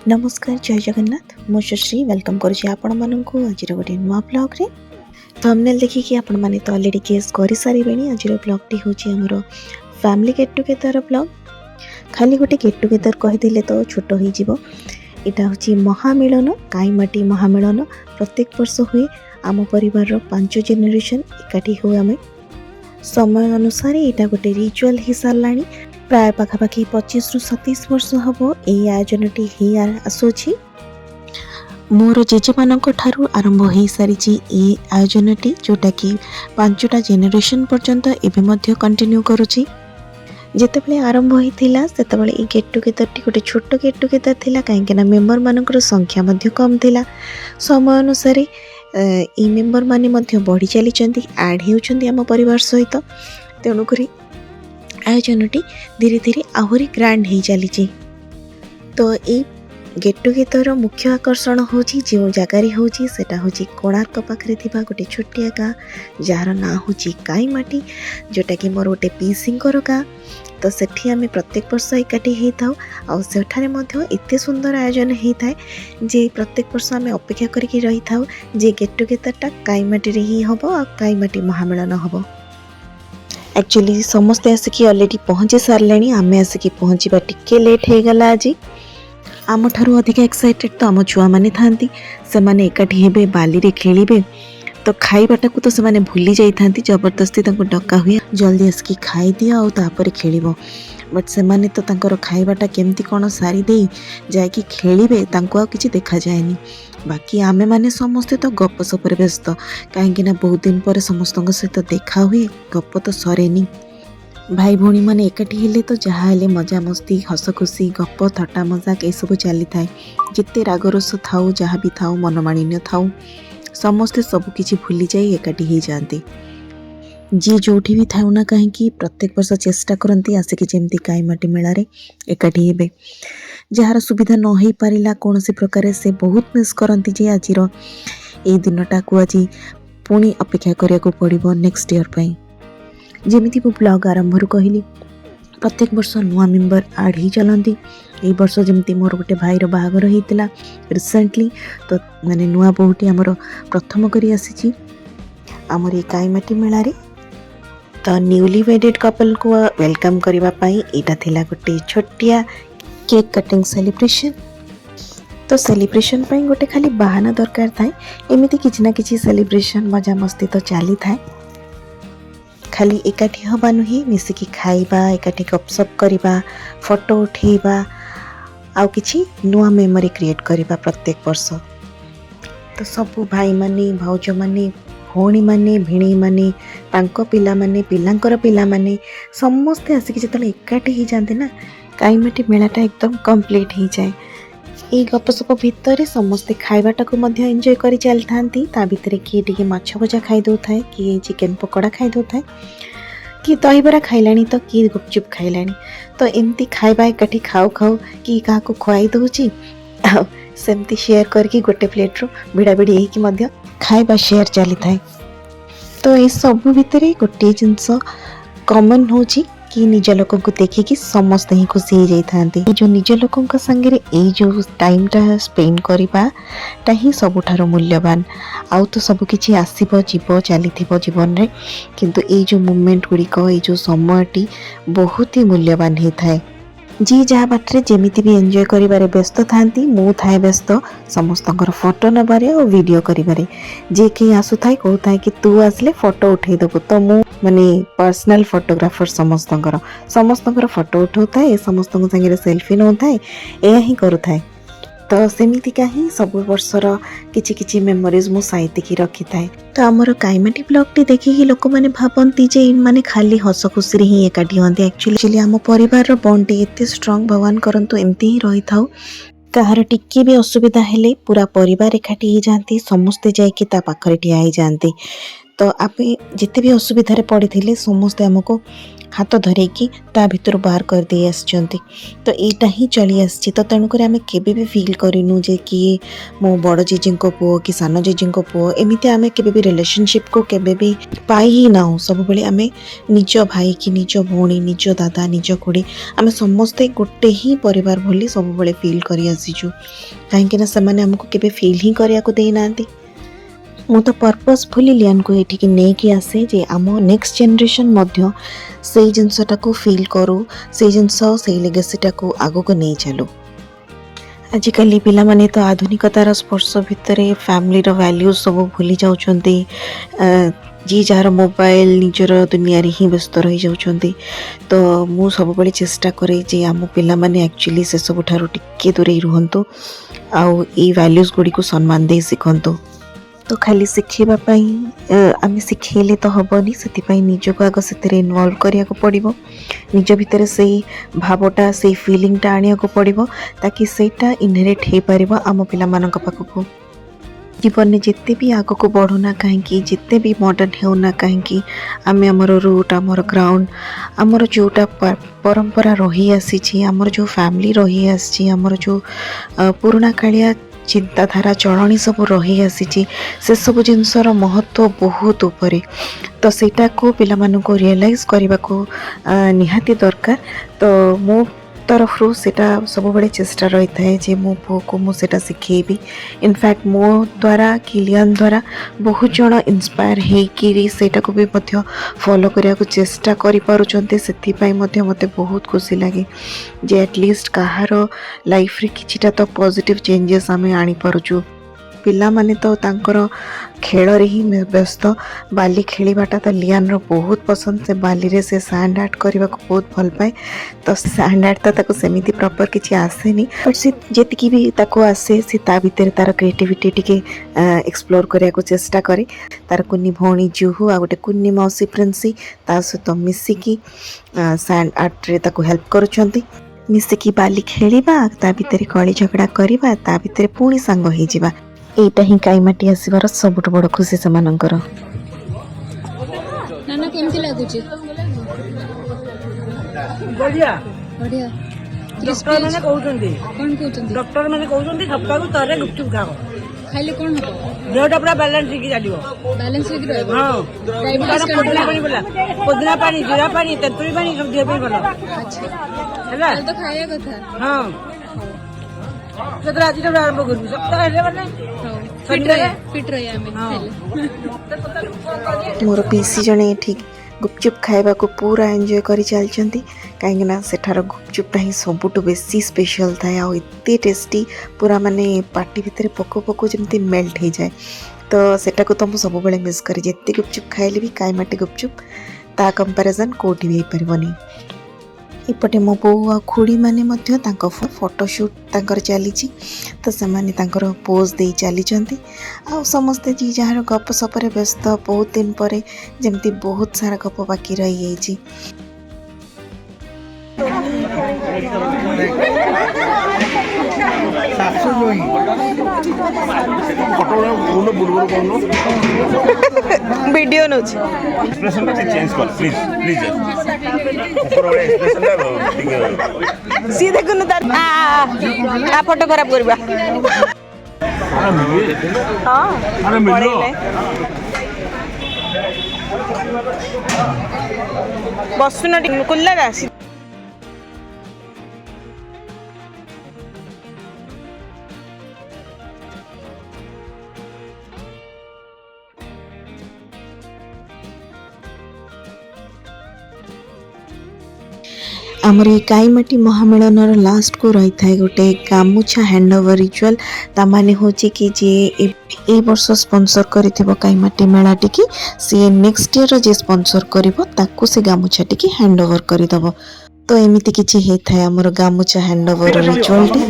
नमस्कार जय जगन्नाथ मु श्री वेलकम करुँची आपण मानक आज गोटे नुआ ब्लॉग रे थंबनेल देखिए आपण मैंने तो ऑलरेडी गेस कर सारे आज ब्लॉग टी हूँ आमर फैमिली गेट टुगेदर ब्लॉग खाली गोटे गेट टुगेदर कहीदे तो छोट हो यहाँ हूँ महामिलन काईमाटी महामिलन प्रत्येक वर्ष हुए आम परिवार 5 जेनेरेशन एकाठी हुए आम समय अनुसार यहाँ गोटे रिचुअल हो सारा प्राय पाखापाखि 25 रु 27 वर्ष हम यही आयोजन टी आसूची मोर जेजे मानक ठारू आरंभ हो सारी ये आयोजन टी जोटा कि 5टा जेनेरेशन पर्यंत एवं मध्य कंटिन्यू करुची जितेबाला आरंभ होता से गेट टुगेदर टी गोटे छोट गेट टुगेदर थिला कहीं मेम्बर मानकर संख्या मध्य कम थिला समय अनुसार ये मेम्बर माने मध्य बढ़ी चली ऐड होती आम परिवार सहित तेणुक आयोजन टी धीरे धीरे आहरी ग्रांड हो चली तो ये गेट टुगेदर मुख्य आकर्षण हूँ जो जगार होटा हूँ कोणार्क पाखे थी गोटे छोटिया गाँ जार ना हूँ काईमाटी जोटा कि मोर गोटे पीसींकर गाँ तो सेठी आम प्रत्येक वर्ष एकाठी होता आठारे एत सुंदर आयोजन होता है जे प्रत्येक वर्ष आम अपेक्षा करके रही था जे गेट टुगेदरटा काईमाटी ही हम आ काईमाटी महामेलन हम एक्चुअली समस्ते आसिक ऑलरेडी पहुँची सारे आम आसिक पहुँचा टिके लेट हो गला आज आम ठारू अधिक एक्साइटेड तो आम छुआ मैंने था से माने एकाठी हेबे बाली रे खेलिबे तो खाइबाटा को तो से भूली जाइथांती जबरदस्ती डका हुए जल्दी आसिक खाई दिया और तापर खेलिबो बट से माने तो तांकर खाइबाटा केमती कौन सारी दे जाकि खेलिबे तांको आ किछि देखा जाएनी बाकी आमे माने समस्ते तो गप सपर व्यस्त कहीं बहुत दिन पर समस्त सहित देखा हुए गप तो सरेनी भाई भौणी मैंने एकाठी हेले तो जहाँ हेले मजा मस्ती हस खुशी गप थट्टा मजाक ये सब चली थाए जिते रागरोष थाऊ जहाँ भी थाऊ मनमालिन्य थाऊ समस्ते सबकिछि भूली जाए एकाठी हो जाते जी जोठी भी थाऊ ना कहीं प्रत्येक वर्ष चेष्टा करती आसिक जमी काईमाटी मेला रे एकाठी हेबे जार सुविधा न हो पारा कौन से प्रकार से बहुत मिस करती जे आज दिनटा को आज पुणी अपेक्षा करने पड़ो नेक्स्ट ईयर पर जमी मु ब्लॉग आरंभ कहली प्रत्येक वर्ष नुआ मेम्बर आड ही चलती ये वर्ष जमी मोर गोटे भाईर बाहागर होता रिसेंटली तो माने नुआ बोहटी आमर प्रथम करी आसी आमर ये काईमाटी मेला रे तो न्यूली वेडेड कपल को वेलकम करने यहाँ थिला गोटे छोटिया केक कटिंग सेलिब्रेशन तो सेलिब्रेशन पाई गोटे खाली बहाना दरकार थाए एमती किछि ना किछि सेलिब्रेशन मजा मस्ती तो चली थाए खाली एकाठी हवा नुहे मिसिकी खाइबा एकाठी गपसप करवा फोटो उठेबा आउ किछि नुआ मेमोरी क्रिएट करवा प्रत्येक वर्ष तो सबू भाई माने भाउज माने भौणी माने भिणी माने तांको पिला माने पिलांकर पिला माने समस्ते आसिक जतले एकाठी ही जाते ना काईमाटी मेलाटा एकदम कंप्लीट हो जाए ये गपसप भितर समस्ते खाइबाटा को मध्य एंजॉय करी चली थांती ता भितर किए टिके माछ भजा खाई दो थाए किए चिकेन पकोड़ा खाई दो थाए कि दहीबरा खाइलानी तो किए गुपचुप खाइलानी तो एमती खाइबा एकाठी खाऊ खाऊ कि क्या खुआई दूची सेमती शेयर करके गोटे प्लेट रो भिड़ा भिड़ी होइकी मध्य खाइबा शेयर चली थाए तो ये सब भितर गोटे जिनस कॉमन होची कि निज लोक को देखिकी समस्त ही खुशी हो जाती जो निज लोक संगे जो टाइमटा स्पेंड करवाटा ही सबुठार मूल्यवान आउ तो सबकि आसब जीव चली जीवन में किंतु ये जो मूवमेंट गुड़िक ये जो समयटी बहुत ही मूल्यवान होता है जी जहाँ बाटे जमीती भी एंजॉय करिबारे व्यस्त थांती मु थाए व्यस्त समस्तंकर फोटो नबारे और वीडियो करिबारे जे के आसु थाए कहू थाए कि तू आसले फोटो उठे देबो तो मु माने पर्सनल फोटोग्राफर समस्तंकर फोटो उठाउ थाए समस्तंक संगे सेल्फी नौ थाए एया ही करू थाए तो सेमितिका ही सब वर्षर किछि किछि मेमोरीज मु साइतिकी रखी थाए तो आमर काईमाटी ब्लॉग टी देखिकी लोक माने भाबंती जे माने खाली हस खुशी ही एकाठी होंती एक्चुअली आम परिवार बॉन्ड एते स्ट्रांग भगवान करंतु एमती ही रही थाउ कहार टिके भी असुविधा हेले पूरा परिवार एकाठी हो जाती समस्ते जाइए ता पाखरे ठिया हो जाती तो आप जिते भी असुविधा पड़े समस्ते आमको हाथ धरैकी ता भितर बाहर कर दे आछंती। तो एटा ही चली आछि। तो तेणुकर आम केबे भी फिल करूँ जे कि मो बड़ जीजी पुओ कि सान जीजी पुओ एमती आम के रिलेशनशिप को केबे भी पाई ही ना। सब बेले आम निज भाई कि निज भौणी निज दादा निज खुड़ी आम समस्ते गोटे ही परिवार भली सब बेले फिल कर आसीचु कहीं से आमको केबे फिल ही करने को देना। मु तो पर्पसफुली लियान को ये नहीं आसे जे आम नेक्स्ट जनरेशन मध्य से जिनसटा को फिल करूँ से जिनस से लेगेसीटा को आगो को नहीं चलू। आजिकल पिला माने तो आधुनिकतार स्पर्श भितर फैमिली वैल्यूज सब भूली जाउछंती। जी जार मोबाइल निजर दुनिया ही व्यस्त रही जाउछंती। तो मु सब बड़े चेष्टा करे जे आम पिला माने एक्चुअली से सब ठारो टिके दूरे रुहंतु आउ ई वैल्यूज गुडी को सम्मान दे सिखंतु। तो खाली शिखेबा आम शिखेले तो हेनी से निजक आग से इनवल्व करिया को पड़िबो। निज भितर से भावटा से फिलिंगटा आनिया को पड़िबो ताकि सेटा इनहेरिट हो पार आम पिला मानक पाखक। जीवन में जिते भी आग को बढ़ुना कहीं जिते भी मॉडर्न होना कहीं आम आमर रूट आमर ग्राउंड आमर जोटा परंपरा रही आसी आमर जो फैमिली रही आसी आमर जो पुराणा कालिया चिंताधारा चलनी सब रही आसी से सब जिनसर महत्व बहुत ऊपर। तो सेटा को पिला मानू को रियलाइज करने को निहाती दरकार। तो मो तरफ रू सेटा सब बड़े चेष्टा रही है जे मो पु को मुझे शिखेबी। इनफैक्ट मो द्वारा किलियन द्वारा बहुत जन इंस्पायर होकर सेटा को भी फॉलो करने को चेष्टा करें। मते बहुत खुशी लगे जे एटलिस्ट कहार लाइफ रे किछिटा तो पॉजिटिव चेंजेस आमे आनी पारुछु। पिला माने तो तांकर खेल रे ही व्यस्त। बाली खेलीबाटा तो लियान रो बहुत पसंद। से बाली रे से सैंड आर्ट करने को बहुत भल पाए। तो सैंड आर्ट तो ताको सेमिति प्रॉपर किछि आसे नहीं बट से जेतिकी भी ताको आसे से ता भीतर तार क्रिएटिविटी टिके एक्सप्लोर करने को चेष्टा करे। तार कुन्नी भौणी जुहू आ गोटे कुन्नी मौसी प्रिंसी ता सहित मिसिकी सैंड आर्ट रे ताको हेल्प करूछंती। मिसिकी बाली खेलिबा ता भीतर कली झगड़ा करबा ता भीतर पुणी सांग हो जिबा। एटा ही काईमाटी आसीबार सबुठ बड़ खुशी से मानकर। नाना केमती लागुची बढ़िया बढ़िया। डॉक्टर मैंने कहउछंती कौन कहउचंती डॉक्टर मैंने कहउछंती सप्ताह को तरे गुपचुप खाओ खाइले कौन हबो देहटा पूरा बैलेंस ठीक चलियो। बैलेंस होके रहबो। हां डायबिटीज पुदीना कंट्रोल। पानी बोला पुदीना पानी जीरा पानी तेतुली पानी सब देह पे भलो अच्छा हैला। तो खाया कथा। हां सतरा दिन आरंभ करबी सप्ताह हेले माने फिट रही आमे खाइले। मोर पीसी जने ठीक गुपचुप खाइबा को पूरा एंजॉय करी चलचंती कहीं सेठार गुपचुपटा ही सबुठ बेसी स्पेशल थाए आ एते टेस्टी पूरा माने पार्टी भितर पको पको जमती मेल्ट हो जाए। तो सेटा को तो मुझे सब बेले मिस करी जिते गुपचुप खाइले भी काईमाटी गुपचुप ता कंपैरिजन कोठी भी पारबनी। इपटे मो बो आ खुड़ी माने मध्य तांको फोटोशूट तांकर चली। तो सेमाने तांकर पोज दे चली आ समस्ते जी जार गप सपरे व्यस्त बहुत दिन पर जमती बहुत सारा गप बाकी रही जाइए। वीडियो नो एक्सप्रेशन का चेंज कर प्लीज प्लीज ऊपर वाले एक्सप्रेशन का सी देखो न तार आ फोटो खराब करबा। हां अरे मिलो बसुन कुल्ला आमर ये काईमाटी महामेलनर लास्ट को रही था गोटे गामुछा हैंड ओवर रिचुअल तामाने होची कि जे ए वर्ष स्पॉन्सर करिथिबो काईमाटी मेला टिकी सी नेक्स्ट ईयर जे स्पॉन्सर करिवो ताकू से गामुछा टिकी हैंड ओवर करि दबो। तो एमिति किछि हे थाय हमर गामुछा हैंड ओवर रिचुअल टी।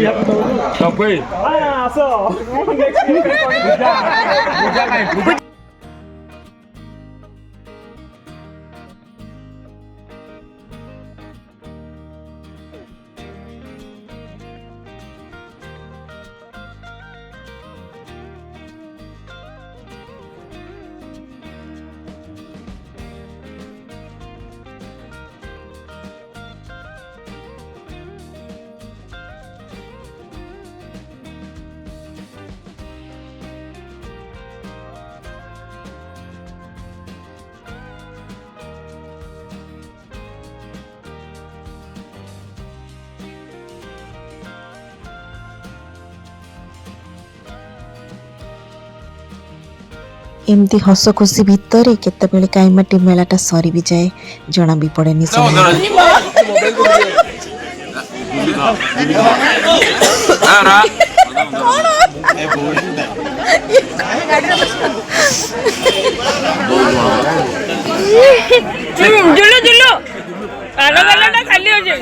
एमती हस खुशी भितर केतेबेले काईमाटी मेलाटा सरी भी जाए जना भी पड़ेनी झुलो झुलो आलो गलाटा खाली हो जाए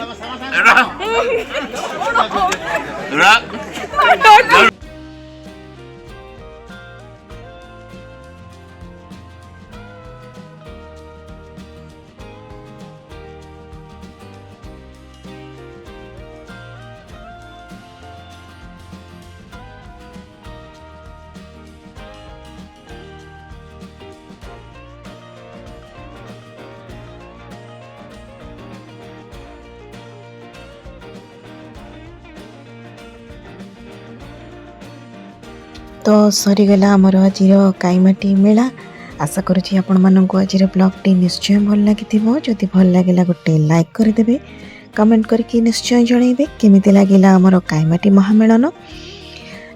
तो सरीगला आमर आज काईमाटी मेला आशा करुँच आपण मानक आज ब्लॉगटी निश्चय भल लगी जदि भल लगे गोटे लाइक करदे कमेंट करके निश्चय जनइबे केमी लगिला आमर काईमाटी महामेलन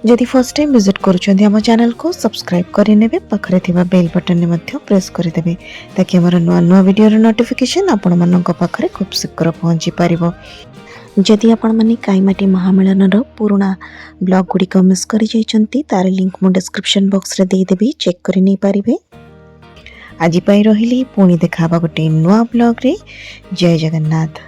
जदि फर्स्ट टाइम विजिट करुँच आम चैनल को सब्सक्राइब करने पाखरे थिबा बेल बटन ने मध्य प्रेस करदे ताकि आमर नुआ नुआ वीडियो नोटिफिकेशन आपण मानक पाखरे खूब शीघ्र पहुँची पारिबो। जदि आपण माने काईमाटी महामेलन पुराना ब्लॉग गुड़िक मिस कर तार लिंक मु डिस्क्रिप्शन बॉक्स रे दे देबी चेक करि नै पारिबे। आज रही पुणी देखा गोटे नुआ ब्लॉग रे। जय जगन्नाथ।